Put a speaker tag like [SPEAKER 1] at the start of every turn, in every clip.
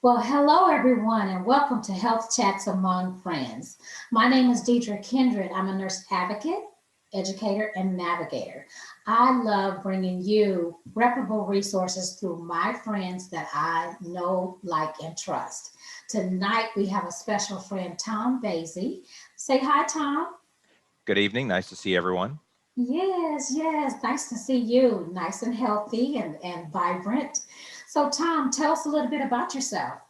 [SPEAKER 1] Well, hello everyone, and welcome to Health Chats Among Friends. My name is Deidra Kindred. I'm a nurse advocate, educator, and navigator. I love bringing you reputable resources through my friends that I know, like, and trust. Tonight we have a special friend, Tom Basey. Say hi, Tom.
[SPEAKER 2] Good evening. Nice to see everyone.
[SPEAKER 1] Yes. Nice to see you. Nice and healthy and vibrant. So, Tom, tell us a little bit about yourself.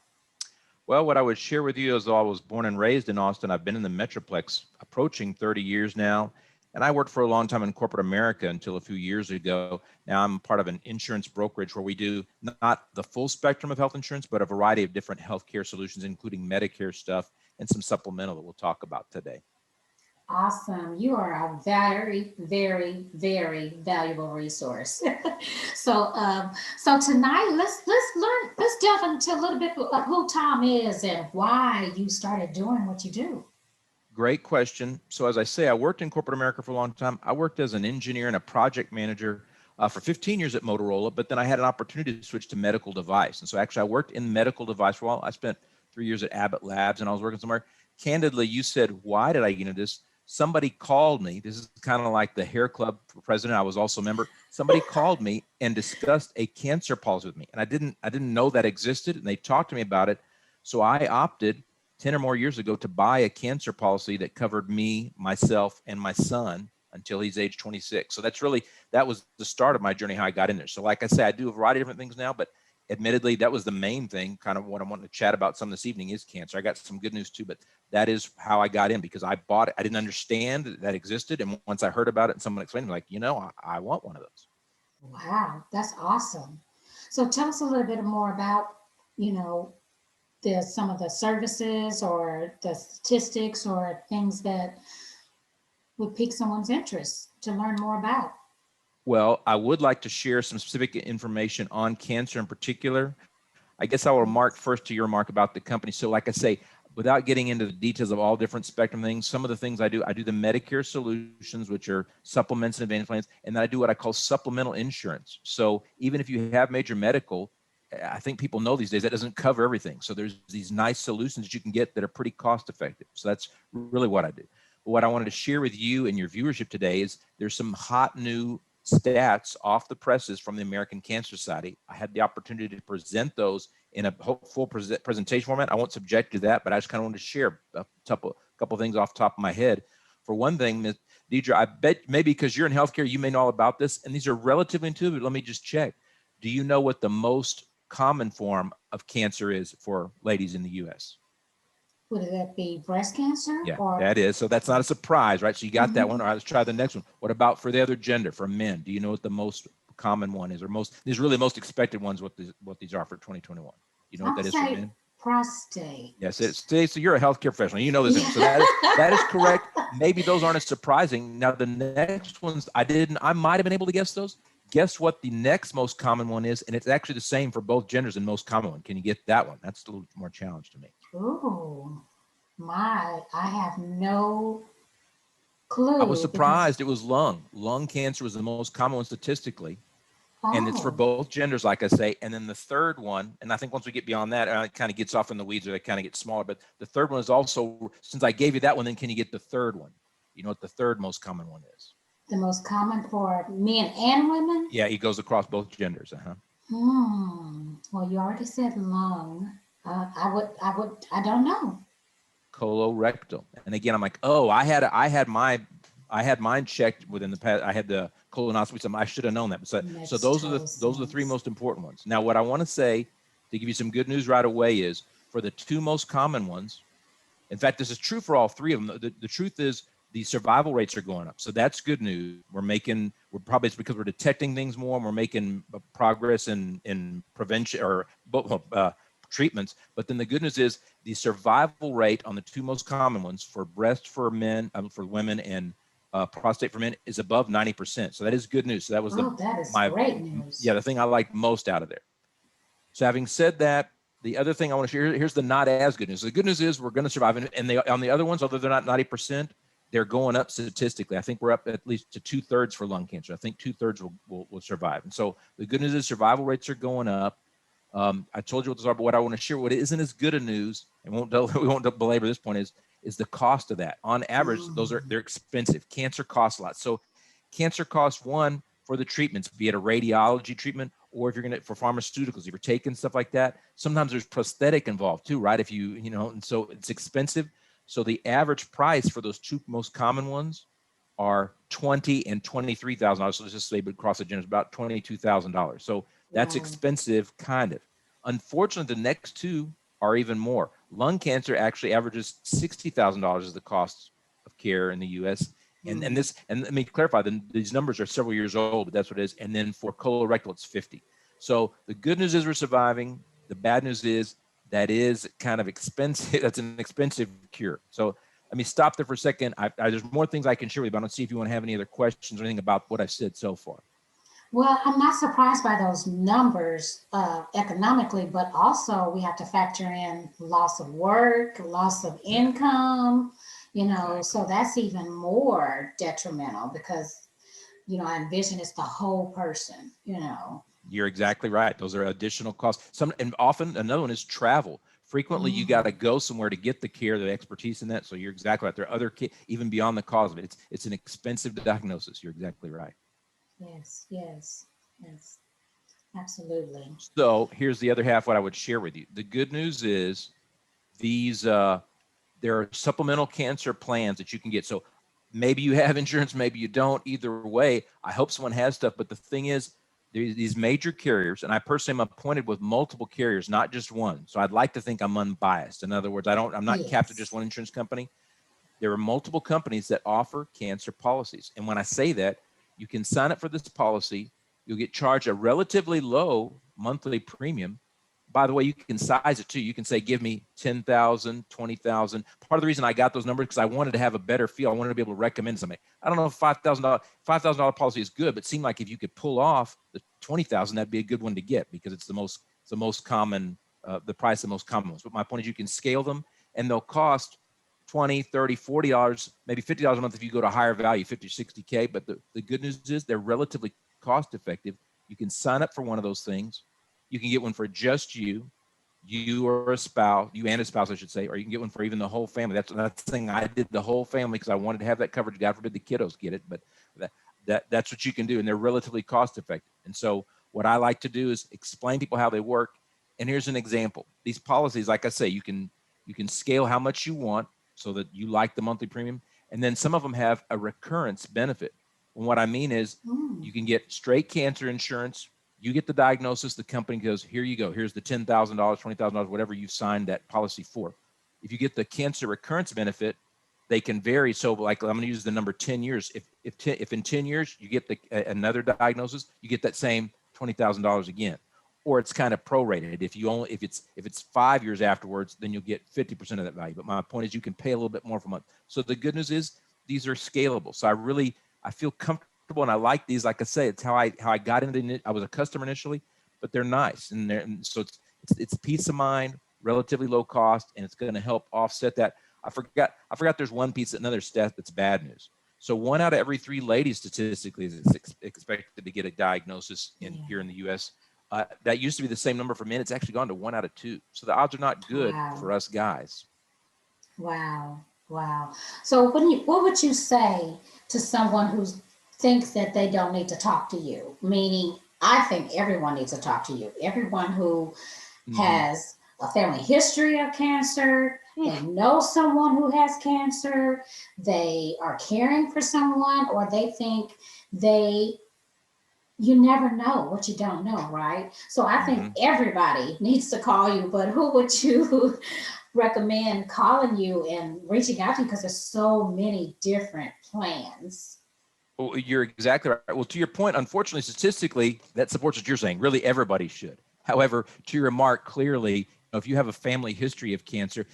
[SPEAKER 2] Well, what I would share with you is though I was born and raised in Austin, I've been in the Metroplex approaching 30 years now. And I worked for a long time in corporate America until a few years ago. Now I'm part of an insurance brokerage where we do not the full spectrum of health insurance, but a variety of different healthcare solutions, including Medicare stuff and some supplemental that we'll talk about today.
[SPEAKER 1] Awesome. You are a very valuable resource. So tonight let's delve into a little bit of who Tom is and why you started doing what you do.
[SPEAKER 2] Great question. So as I say, I worked in corporate America for a long time. I worked as an engineer and a project manager for 15 years at Motorola, but then I had an opportunity to switch to medical device. And so actually I worked in medical device for a while. I spent 3 years at Abbott Labs and I was working somewhere. Candidly, you said, why did I get into this? Somebody called me. This is kind of like the hair club for president. I was also a member. Somebody called me and discussed a cancer policy with me. And I didn't know that existed. And they talked to me about it. So I opted 10 or more years ago to buy a cancer policy that covered me, myself, and my son until he's age 26. So that was the start of my journey, how I got in there. So like I say, I do a variety of different things now, but admittedly, that was the main thing, kind of what I'm wanting to chat about some this evening is cancer. I got some good news too, but that is how I got in because I bought it. I didn't understand that existed. And once I heard about it and someone explained, like, I want one of those.
[SPEAKER 1] Wow, that's awesome. So tell us a little bit more about, you know, some of the services or the statistics or things that would pique someone's interest to learn more about.
[SPEAKER 2] Well, I would like to share some specific information on cancer in particular. I guess I will remark first to your remark about the company. So like I say, without getting into the details of all different spectrum things, some of the things I do the Medicare solutions, which are supplements and advantage plans, and then I do what I call supplemental insurance. So even if you have major medical, I think people know these days that doesn't cover everything. So there's these nice solutions that you can get that are pretty cost effective. So that's really what I do. But what I wanted to share with you and your viewership today is there's some hot new stats off the presses from the American Cancer Society. I had the opportunity to present those in a full presentation format. I won't subject you to that, but I just kind of wanted to share a couple of things off the top of my head. For one thing, Ms. Deidra, I bet maybe because you're in healthcare, you may know all about this, and these are relatively intuitive. Let me just check. Do you know what the most common form of cancer is for ladies in the U.S.?
[SPEAKER 1] Would that be breast cancer
[SPEAKER 2] Yeah,
[SPEAKER 1] or?
[SPEAKER 2] that is. So that's not a surprise, right? So you got that one.
[SPEAKER 1] Mhm.
[SPEAKER 2] All right, let's try the next one. What about for the other gender, for men? Do you know what the most common one is, or these really most expected ones? What these are for 2021? You know
[SPEAKER 1] I
[SPEAKER 2] what
[SPEAKER 1] would
[SPEAKER 2] that is for
[SPEAKER 1] say
[SPEAKER 2] men?
[SPEAKER 1] prostate.
[SPEAKER 2] Yes, so you're a healthcare professional. You know this.
[SPEAKER 1] Yeah.
[SPEAKER 2] So that is correct. Maybe those aren't as surprising. Now the next ones I might have been able to guess those. Guess what the next most common one is, and it's actually the same for both genders and most common one. Can you get that one? That's a little more challenge to me.
[SPEAKER 1] Ooh, I have no
[SPEAKER 2] I was
[SPEAKER 1] clue because,
[SPEAKER 2] surprised it was lung. Lung cancer was the most common one statistically, and it's for
[SPEAKER 1] oh,
[SPEAKER 2] both genders, like I say. And then the third one, and I think once we get beyond that, it kind of gets off in the weeds or it kind of gets smaller. But the third one is also, since I gave you that one, then can you get the third one? You know what the third most common one is?
[SPEAKER 1] the most common for men and women?
[SPEAKER 2] Yeah, it goes across both genders.
[SPEAKER 1] Well, you already said lung. I don't know.
[SPEAKER 2] Colorectal. And again, I'm like, oh, I had mine checked within the past. I had the colonoscopy. So I should have known that. So
[SPEAKER 1] Makes total
[SPEAKER 2] those are the three
[SPEAKER 1] sense.
[SPEAKER 2] most important ones. Now, what I want to say to give you some good news right away is for the two most common ones. In fact, this is true for all three of them. The truth is the survival rates are going up. So that's good news. We're probably it's because we're detecting things more and we're making progress in prevention or treatments. But then the good news is the survival rate on the two most common ones for breast for men, for women, and prostate for men is above 90%. So that is good news. So that was
[SPEAKER 1] Oh, that is
[SPEAKER 2] my
[SPEAKER 1] great news.
[SPEAKER 2] the thing I liked most out of there. So having said that, the other thing I want to share, here's the not as good news. The good news is we're going to survive. And they, on the other ones, although they're not 90%, they're going up statistically. I think we're up at least to 2/3 for lung cancer. I think 2/3 will survive. And so the good news is survival rates are going up. I told you what those are, but what I want to share, what isn't as good a news, and we won't belabor this point, is the cost of that. On average, they're expensive. Cancer costs a lot. So cancer costs, one, for the treatments, be it a radiology treatment, or if you're going to, for pharmaceuticals, if you're taking stuff like that, sometimes there's prosthetic involved too, right? If and so it's expensive. So the average price for those two most common ones are $20,000 and $23,000. So let's just say across the generous, about $22,000. So that's expensive, kind of. Unfortunately, the next two are even more. Lung cancer actually averages $60,000 as the cost of care in the U.S. And let me clarify, these numbers are several years old, but that's what it is. And then for colorectal, it's 50. So the good news is we're surviving. The bad news is that is kind of expensive. That's an expensive cure. So let me stop there for a second. There's more things I can share with you, but I don't see if you want to have any other questions or anything about what I've said so far.
[SPEAKER 1] Well, I'm not surprised by those numbers economically, but also we have to factor in loss of work, loss of income, so that's even more detrimental because, I envision it's the whole person.
[SPEAKER 2] You're exactly right. Those are additional costs. And often another one is travel. Frequently, you got to go somewhere to get the care, the expertise in that. So you're exactly right. There are other, even beyond the cause of it. It's an expensive diagnosis. You're exactly right.
[SPEAKER 1] Yes, absolutely.
[SPEAKER 2] So here's the other half, what I would share with you. The good news is there are supplemental cancer plans that you can get. So maybe you have insurance, maybe you don't. Either way, I hope someone has stuff. But the thing is, these major carriers, and I personally am appointed with multiple carriers, not just one. So I'd like to think I'm unbiased. In other words, I'm not capped to just one insurance company. There are multiple companies that offer cancer policies. And when I say that, you can sign up for this policy. You'll get charged a relatively low monthly premium. By the way, you can size it too. You can say, give me 10,000, 20,000. Part of the reason I got those numbers because I wanted to have a better feel. I wanted to be able to recommend something. I don't know if $5,000 policy is good, but it seemed like if you could pull off the 20,000, that'd be a good one to get because it's the most common, the price of the most common ones. But my point is you can scale them and they'll cost $20, $30, $40, maybe $50 a month if you go to higher value, 50, 60K. But the good news is they're relatively cost effective. You can sign up for one of those things. You can get one for just you or a spouse, you and a spouse, I should say, or you can get one for even the whole family. That's the thing. I did the whole family because I wanted to have that coverage. God forbid the kiddos get it, but that's what you can do. And they're relatively cost effective. And so what I like to do is explain to people how they work. And here's an example. These policies, like I say, you can scale how much you want so that you like the monthly premium. And then some of them have a recurrence benefit. And what I mean is you can get straight cancer insurance. You get the diagnosis, the company goes, here you go. Here's the $10,000, $20,000, whatever you signed that policy for. If you get the cancer recurrence benefit, they can vary. So like, I'm going to use the number 10 years. If in 10 years you get another diagnosis, you get that same $20,000 again. Or it's kind of prorated. If it's 5 years afterwards, then you'll get 50% of that value. But my point is you can pay a little bit more per month. So the good news is these are scalable. So I feel comfortable and I like these. Like I say, it's how I got into it. I was a customer initially, but they're nice. And so it's peace of mind, relatively low cost, and it's going to help offset that. I forgot there's one piece, another stat that's bad news. So 1 out of every 3 ladies statistically is expected to get a diagnosis here in the U.S. That used to be the same number for men. It's actually gone to 1 out of 2. So the odds are not good for us guys.
[SPEAKER 1] Wow. So what would you say to someone who thinks that they don't need to talk to you? Meaning, I think everyone needs to talk to you. Everyone who has a family history of cancer, they know someone who has cancer, they are caring for someone, or they think you never know what you don't know, right? So I think everybody needs to call you, but who would you recommend calling you and reaching out to you? Because there's so many different plans.
[SPEAKER 2] Well, you're exactly right. Well, to your point, unfortunately, statistically, that supports what you're saying. Really, everybody should. However, to your remark, clearly, if you have a family history of cancer,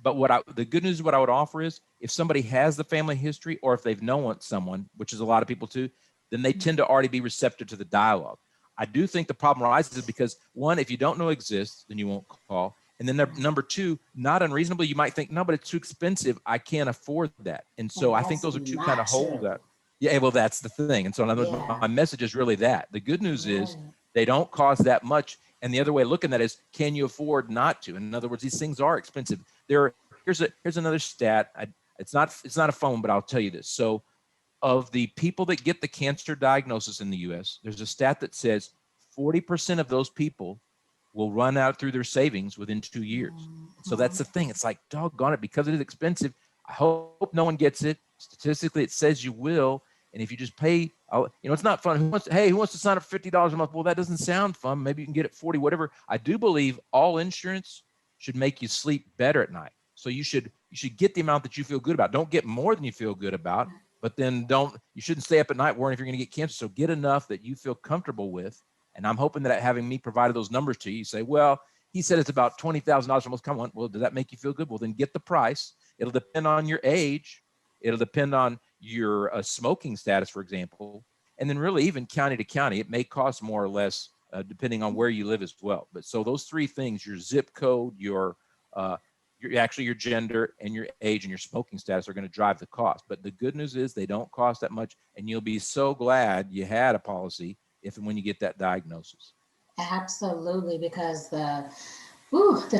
[SPEAKER 2] but the good news, what I would offer is if somebody has the family history or if they've known someone, which is a lot of people too, then they tend to already be receptive to the dialogue. I do think the problem arises because one, if you don't know exists, then you won't call. And then number 2, not unreasonably, you might think, no, but it's too expensive. I can't afford that. And so I think those are two kind of holes that. Yeah, well, that's the thing. And so in other words, my message is really that. The good news is they don't cost that much. And the other way of looking at it is, can you afford not to? In other words, these things are expensive. Here's another stat. It's not a phone, but I'll tell you this. So of the people that get the cancer diagnosis in the US, there's a stat that says 40% of those people will run out through their savings within 2 years. So that's the thing. It's like, doggone it, because it is expensive. I hope no one gets it. Statistically, it says you will. And if you just pay, it's not fun. Who wants to sign up for $50 a month? Well, that doesn't sound fun. Maybe you can get it 40, whatever. I do believe all insurance should make you sleep better at night. So you should get the amount that you feel good about. Don't get more than you feel good about, but then you shouldn't stay up at night worrying if you're going to get cancer. So get enough that you feel comfortable with. And I'm hoping that having me provided those numbers to you, you say, well, he said it's about $20,000 for most. Come on. Well, does that make you feel good? Well, then get the price. It'll depend on your age. It'll depend on your smoking status, for example. And then really even county to county, it may cost more or less depending on where you live as well. But so those three things, your zip code, your gender and your age and your smoking status are going to drive the cost. But the good news is they don't cost that much. And you'll be so glad you had a policy if and when you get that diagnosis.
[SPEAKER 1] Absolutely, because the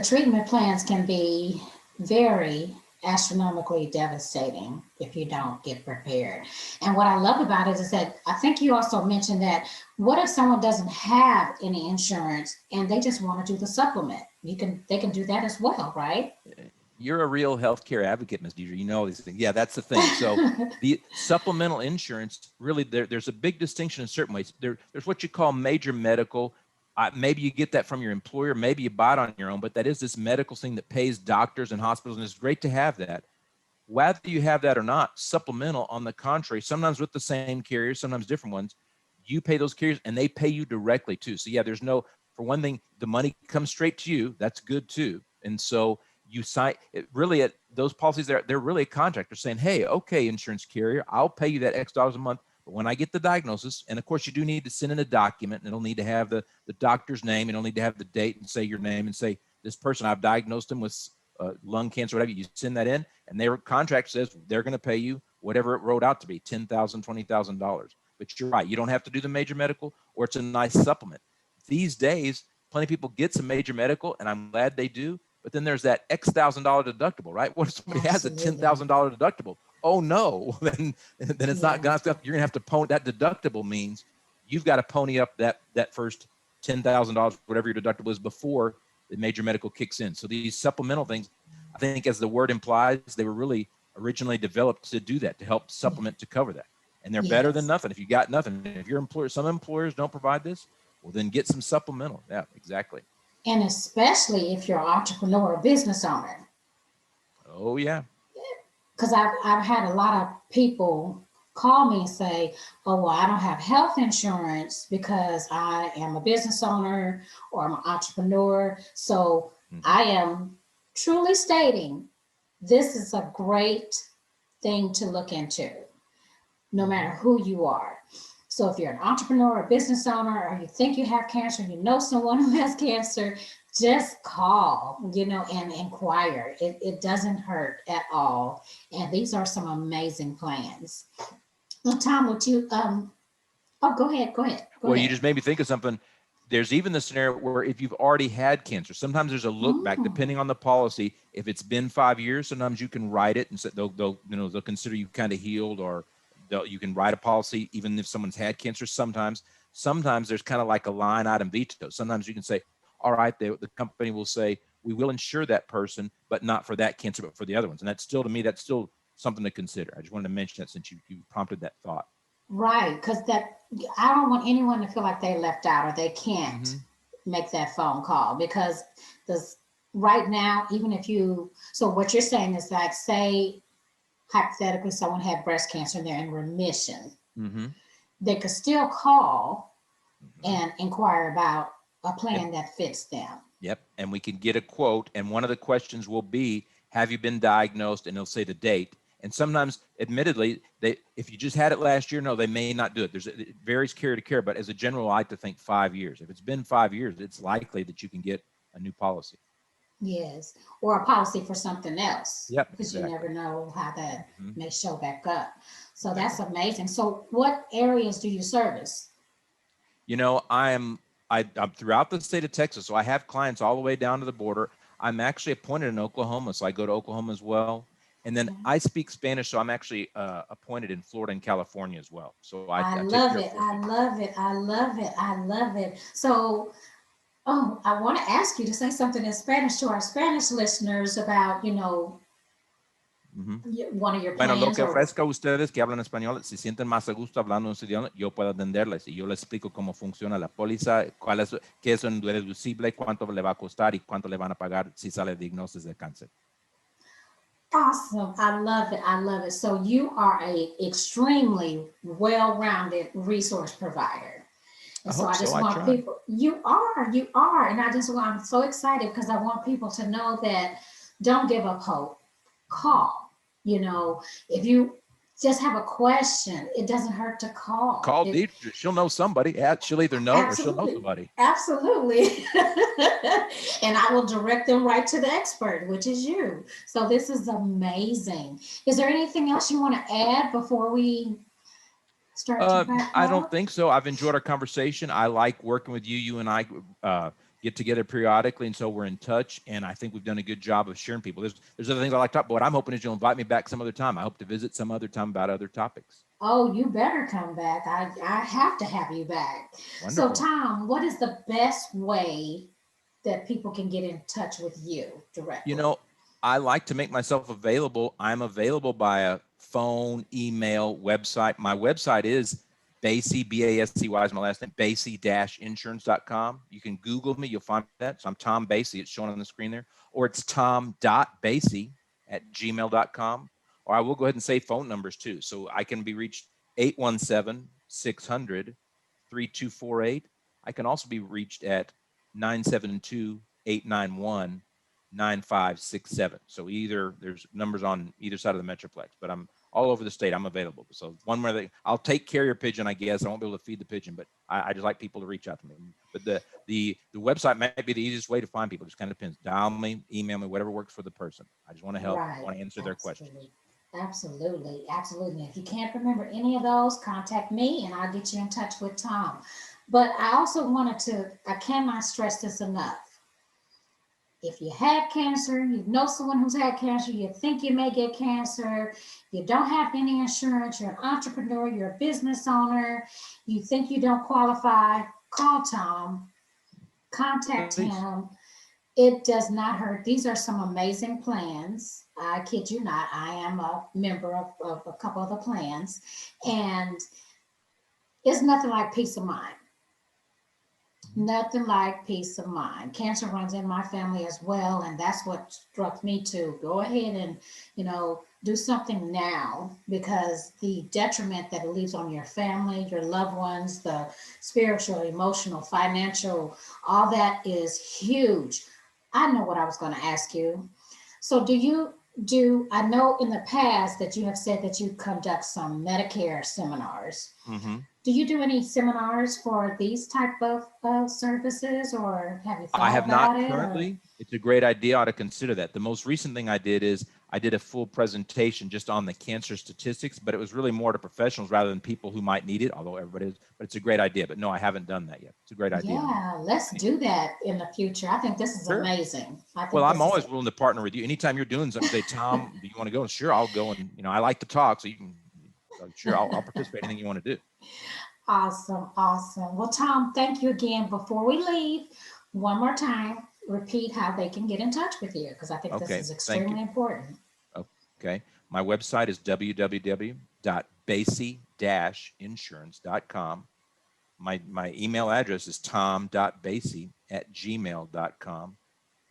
[SPEAKER 1] treatment plans can be very astronomically devastating if you don't get prepared. And what I love about it is that I think you also mentioned that what if someone doesn't have any insurance and they just want to do the supplement? They can do that as well, right?
[SPEAKER 2] You're a real healthcare advocate, Ms. Deidra. You know these things. Yeah, that's the thing. So the supplemental insurance, really, there's a big distinction in certain ways. There's what you call major medical. Maybe you get that from your employer. Maybe you buy it on your own, but that is this medical thing that pays doctors and hospitals, and it's great to have that. Whether you have that or not, supplemental, on the contrary, sometimes with the same carriers, sometimes different ones, you pay those carriers and they pay you directly too. So yeah, for one thing, the money comes straight to you. That's good too. And so you sign it really at those policies, they're really a contract. They're saying, hey, okay, insurance carrier, I'll pay you that X dollars a month. But when I get the diagnosis, and of course you do need to send in a document, and it'll need to have the doctor's name, and it'll need to have the date and say your name and say, this person, I've diagnosed him with lung cancer, whatever. You send that in, and their contract says they're going to pay you whatever it wrote out to be, $10,000, $20,000. But you're right, you don't have to do the major medical, or it's a nice supplement. These days, plenty of people get some major medical, and I'm glad they do. But then there's that X $1,000 deductible, right? What if somebody has a $10,000 deductible? Oh no, then it's not going to. You're going to have to pony that deductible. Means you've got to pony up that first $10,000, whatever your deductible is, before the major medical kicks in. So these supplemental things, I think, as the word implies, they were really originally developed to do that, to help supplement, to cover that. And they're better than nothing. If you got nothing, if your employer, some employers don't provide this, well, then get some supplemental. Yeah, exactly.
[SPEAKER 1] And especially if you're an entrepreneur or business owner.
[SPEAKER 2] Oh, yeah.
[SPEAKER 1] Because I've had a lot of people call me and say, oh, well, I don't have health insurance because I am a business owner or I'm an entrepreneur. So I am truly stating this is a great thing to look into, no matter who you are. So if you're an entrepreneur or business owner, or you think you have cancer, you know someone who has cancer, just call, and inquire. It doesn't hurt at all. And these are some amazing plans. Well, Tom, would you, go ahead.
[SPEAKER 2] Well, you just made me think of something. There's even the scenario where if you've already had cancer, sometimes there's a look back, depending on the policy. If it's been 5 years, sometimes you can write it and they'll consider you kind of healed, or you can write a policy even if someone's had cancer. Sometimes there's kind of like a line item veto. Sometimes you can say, all right, the company will say, we will insure that person, but not for that cancer, but for the other ones. And that's still, to me, that's still something to consider. I just wanted to mention that since you prompted that thought.
[SPEAKER 1] Right, because I don't want anyone to feel like they left out or they can't make that phone call, because right now, even if so what you're saying is, like, say, hypothetically, someone had breast cancer and they're in remission. They could still call and inquire about a plan that fits them.
[SPEAKER 2] Yep. And we can get a quote. And one of the questions will be, have you been diagnosed? And it'll say the date. And sometimes, admittedly, if you just had it last year, no, they may not do it. It varies carrier to carrier, but as a general, I like to think 5 years. If it's been 5 years, it's likely that you can get a new policy.
[SPEAKER 1] Yes, or a policy for something else.
[SPEAKER 2] Yep,
[SPEAKER 1] because
[SPEAKER 2] exactly.
[SPEAKER 1] you never know how that may show back up. So that's amazing. So what areas do you service?
[SPEAKER 2] I'm throughout the state of Texas, so I have clients all the way down to the border. I'm actually appointed in Oklahoma, so I go to Oklahoma as well. And then I speak Spanish, so I'm actually appointed in Florida and California as well. So
[SPEAKER 1] I
[SPEAKER 2] I take
[SPEAKER 1] love
[SPEAKER 2] care of
[SPEAKER 1] it.
[SPEAKER 2] four
[SPEAKER 1] I
[SPEAKER 2] states.
[SPEAKER 1] love it. I love it. I love it. So, oh, I want to ask you to say something in Spanish to our Spanish listeners about,
[SPEAKER 2] Ujú.
[SPEAKER 1] one of your
[SPEAKER 2] Bueno, lo
[SPEAKER 1] plans
[SPEAKER 2] que
[SPEAKER 1] or,
[SPEAKER 2] ofrezca a ustedes que hablan español, si sienten más a gusto hablando en su idioma, yo puedo atenderles y yo les explico cómo funciona la póliza, qué es un deducible, cuánto le va a costar y cuánto le van a pagar si sale diagnosis de cáncer.
[SPEAKER 1] awesome. I love it. I love it. So you are a extremely well-rounded resource provider.
[SPEAKER 2] I
[SPEAKER 1] And so
[SPEAKER 2] hope
[SPEAKER 1] I
[SPEAKER 2] so.
[SPEAKER 1] just
[SPEAKER 2] I
[SPEAKER 1] want
[SPEAKER 2] try.
[SPEAKER 1] people, you are. And I'm so excited because I want people to know that don't give up hope. Call. If you just have a question, it doesn't hurt to call.
[SPEAKER 2] Call Deidra. She'll know somebody. She'll either know or she'll know
[SPEAKER 1] Absolutely.
[SPEAKER 2] somebody.
[SPEAKER 1] Absolutely. And I will direct them right to the expert, which is you. So this is amazing. Is there anything else you want to add before we start to wrap
[SPEAKER 2] I don't
[SPEAKER 1] up?
[SPEAKER 2] think so. I've enjoyed our conversation. I like working with you. You and I get together periodically, and so we're in touch. And I think we've done a good job of sharing people. There's other things I like to talk about. What I'm hoping is you'll invite me back some other time. I hope to visit some other time about other topics.
[SPEAKER 1] Oh, you better come back. I have to have you back. So,
[SPEAKER 2] Wonderful.
[SPEAKER 1] Tom, what is the best way that people can get in touch with you
[SPEAKER 2] You
[SPEAKER 1] directly?
[SPEAKER 2] know, I like to make myself available. I'm available by a phone, email, website. My website is Basey, Basey is my last name, Basey-insurance.com. You can Google me, you'll find that. So I'm Tom Basey, it's shown on the screen there. Or it's tom.basey@gmail.com. Or I will go ahead and say phone numbers too. So I can be reached 817-600-3248. I can also be reached at 972-891-9567. So either there's numbers on either side of the Metroplex, but I'm all over the state. I'm available. So one more thing, I'll take carrier pigeon, I guess. I won't be able to feed the pigeon, but I just like people to reach out to me. But the website might be the easiest way to find people. It just kind of depends. Dial me, email me, whatever works for the person. I just want to help,
[SPEAKER 1] Right.
[SPEAKER 2] want to answer their questions.
[SPEAKER 1] Absolutely. Absolutely. Absolutely. If you can't remember any of those, contact me and I'll get you in touch with Tom. But I cannot stress this enough. If you had cancer, you know someone who's had cancer, you think you may get cancer, you don't have any insurance, you're an entrepreneur, you're a business owner, you think you don't qualify, call Tom, contact
[SPEAKER 2] Please.
[SPEAKER 1] him. It does not hurt. These are some amazing plans. I kid you not. I am a member of a couple of the plans, and it's nothing like peace of mind. Nothing like peace of mind. Cancer runs in my family as well, and that's what struck me to go ahead and, do something now because the detriment that it leaves on your family, your loved ones, the spiritual, emotional, financial, all that is huge. I know what I was going to ask you. So, I know in the past that you have said that you conduct some Medicare seminars.
[SPEAKER 2] Mm-hmm.
[SPEAKER 1] Do you do any seminars for these type of services, or have you
[SPEAKER 2] I
[SPEAKER 1] thought
[SPEAKER 2] have not
[SPEAKER 1] about it? Or
[SPEAKER 2] currently. It's a great idea. I ought to consider that. The most recent thing I did is I did a full presentation just on the cancer statistics, but it was really more to professionals rather than people who might need it, although everybody is. But it's a great idea. But no, I haven't done that yet. It's a great idea.
[SPEAKER 1] yeah, let's do that in the future. I think this is
[SPEAKER 2] Sure.
[SPEAKER 1] amazing. I
[SPEAKER 2] Well,
[SPEAKER 1] think
[SPEAKER 2] I'm
[SPEAKER 1] this is
[SPEAKER 2] always willing to partner with you. Anytime you're doing something, say, Tom, do you want to go? Sure, I'll go. And, I like to talk. So you can, sure, I'll participate in anything you want to do.
[SPEAKER 1] awesome, awesome. Well, Tom, thank you again. Before we leave, one more time, repeat how they can get in touch with you because I think this
[SPEAKER 2] Okay.
[SPEAKER 1] is
[SPEAKER 2] Thank you.
[SPEAKER 1] extremely important.
[SPEAKER 2] Okay. My website is www.basey-insurance.com. My email address is tom.basey@gmail.com.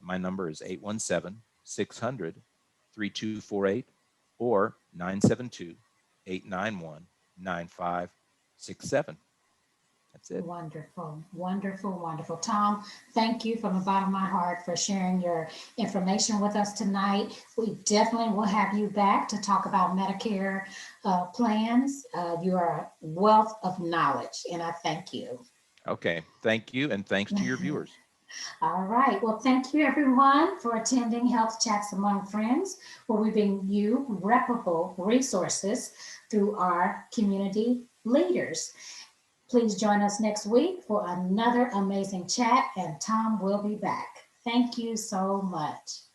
[SPEAKER 2] My number is 817-600-3248 or 972-891-9567. That's it.
[SPEAKER 1] Wonderful, wonderful, wonderful. Tom, thank you from the bottom of my heart for sharing your information with us tonight. We definitely will have you back to talk about Medicare plans. You are a wealth of knowledge, and I thank you.
[SPEAKER 2] Okay. Thank you. And thanks to your viewers.
[SPEAKER 1] All right. Well, thank you everyone for attending Health Chats Among Friends, where we bring you reputable resources through our community leaders. Please join us next week for another amazing chat, and Tom will be back. Thank you so much.